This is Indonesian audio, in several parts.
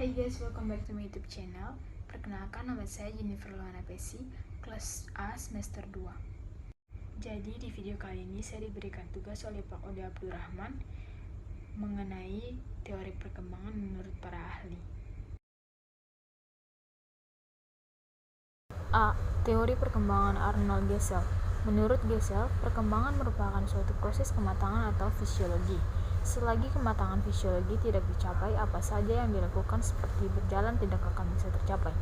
Hai guys, welcome back to my YouTube channel. Perkenalkan, nama saya Jennifer Luana Pesi, kelas A semester 2. Jadi di video kali ini saya diberikan tugas oleh Pak Ode Abdurrahman mengenai teori perkembangan menurut para ahli. A. Teori perkembangan Arnold Gesell. Menurut Gesell, perkembangan merupakan suatu proses kematangan atau fisiologi. Selagi kematangan fisiologi tidak dicapai, apa saja yang dilakukan seperti berjalan tidak akan bisa tercapai.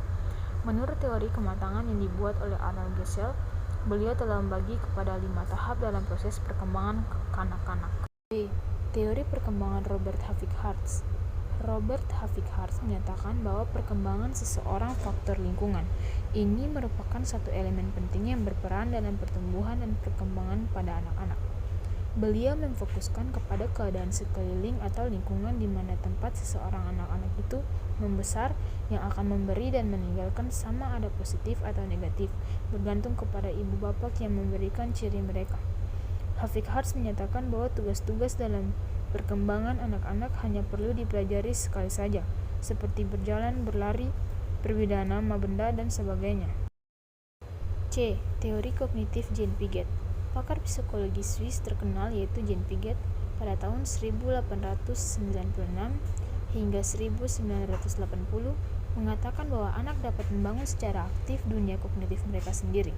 Menurut teori kematangan yang dibuat oleh Arnold Gesell, beliau telah membagi kepada 5 tahap dalam proses perkembangan kanak-kanak. B. Teori perkembangan Robert Havik-Hartz. Robert Havik-Hartz menyatakan bahwa perkembangan seseorang faktor lingkungan. Ini merupakan satu elemen penting yang berperan dalam pertumbuhan dan perkembangan pada anak-anak. Beliau memfokuskan kepada keadaan sekeliling atau lingkungan di mana tempat seseorang anak-anak itu membesar yang akan memberi dan meninggalkan sama ada positif atau negatif, bergantung kepada ibu bapak yang memberikan ciri mereka. Havik-Hartz menyatakan bahwa tugas-tugas dalam perkembangan anak-anak hanya perlu dipelajari sekali saja, seperti berjalan, berlari, perbedaan nama benda, dan sebagainya. C. Teori kognitif Jean Piaget. Pakar psikologi Swiss terkenal yaitu Jean Piaget pada tahun 1896 hingga 1980 mengatakan bahwa anak dapat membangun secara aktif dunia kognitif mereka sendiri.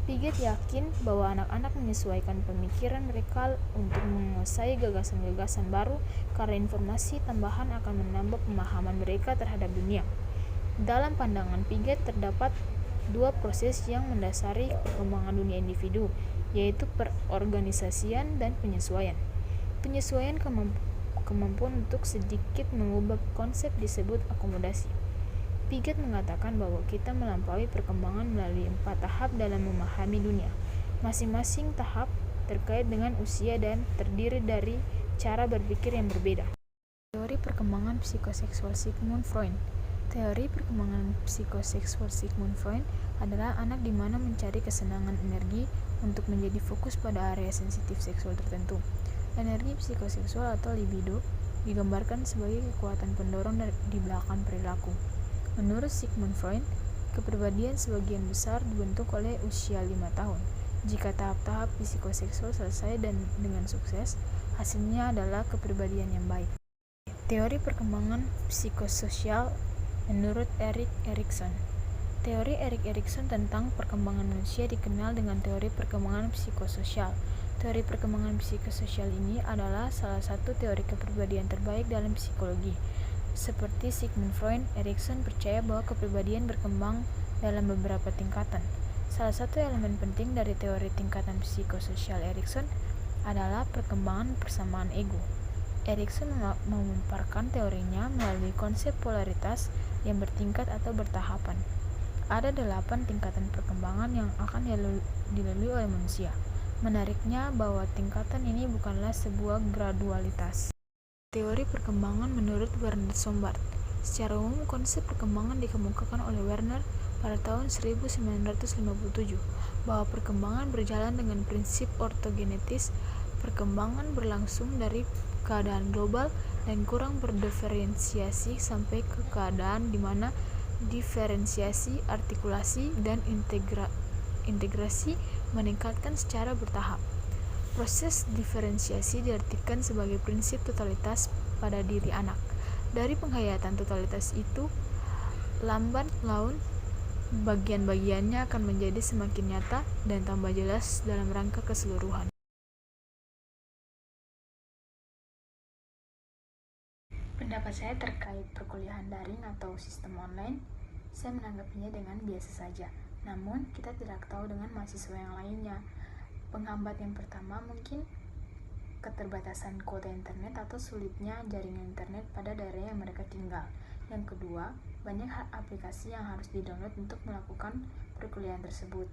Piaget yakin bahwa anak-anak menyesuaikan pemikiran mereka untuk menguasai gagasan-gagasan baru karena informasi tambahan akan menambah pemahaman mereka terhadap dunia. Dalam pandangan Piaget terdapat dua proses yang mendasari perkembangan dunia individu, yaitu perorganisasian dan penyesuaian. Penyesuaian kemampuan untuk sedikit mengubah konsep disebut akomodasi. Piaget mengatakan bahwa kita melampaui perkembangan melalui 4 tahap dalam memahami dunia. Masing-masing tahap terkait dengan usia dan terdiri dari cara berpikir yang berbeda. Teori perkembangan psikoseksual Sigmund Freud. Teori perkembangan psikoseksual Sigmund Freud adalah anak di mana mencari kesenangan energi untuk menjadi fokus pada area sensitif seksual tertentu. Energi psikoseksual atau libido digambarkan sebagai kekuatan pendorong di belakang perilaku. Menurut Sigmund Freud, kepribadian sebagian besar dibentuk oleh usia 5 tahun. Jika tahap-tahap psikoseksual selesai dan dengan sukses, hasilnya adalah kepribadian yang baik. Teori perkembangan psikososial menurut Erik Erikson. Teori Erik Erikson tentang perkembangan manusia dikenal dengan teori perkembangan psikososial. Teori perkembangan psikososial ini adalah salah satu teori kepribadian terbaik dalam psikologi. Seperti Sigmund Freud, Erikson percaya bahwa kepribadian berkembang dalam beberapa tingkatan. Salah satu elemen penting dari teori tingkatan psikososial Erikson adalah perkembangan persamaan ego. Erikson memaparkan teorinya melalui konsep polaritas yang bertingkat atau bertahapan. Ada 8 tingkatan perkembangan yang akan dilalui oleh manusia. Menariknya bahwa tingkatan ini bukanlah sebuah gradualitas. Teori perkembangan menurut Werner Sombart. Secara umum, konsep perkembangan dikemukakan oleh Werner pada tahun 1957 bahwa perkembangan berjalan dengan prinsip ortogenetis. Perkembangan berlangsung dari keadaan global dan kurang berdiferensiasi sampai ke keadaan di mana diferensiasi, artikulasi, dan integrasi meningkatkan secara bertahap. Proses diferensiasi diartikan sebagai prinsip totalitas pada diri anak. Dari penghayatan totalitas itu, lambat laun bagian-bagiannya akan menjadi semakin nyata dan tambah jelas dalam rangka keseluruhan. Pendapat saya terkait perkuliahan daring atau sistem online, saya menanggapinya dengan biasa saja. Namun, kita tidak tahu dengan mahasiswa yang lainnya. Penghambat yang pertama mungkin keterbatasan kuota internet atau sulitnya jaringan internet pada daerah yang mereka tinggal. Yang kedua, banyak aplikasi yang harus didownload untuk melakukan perkuliahan tersebut.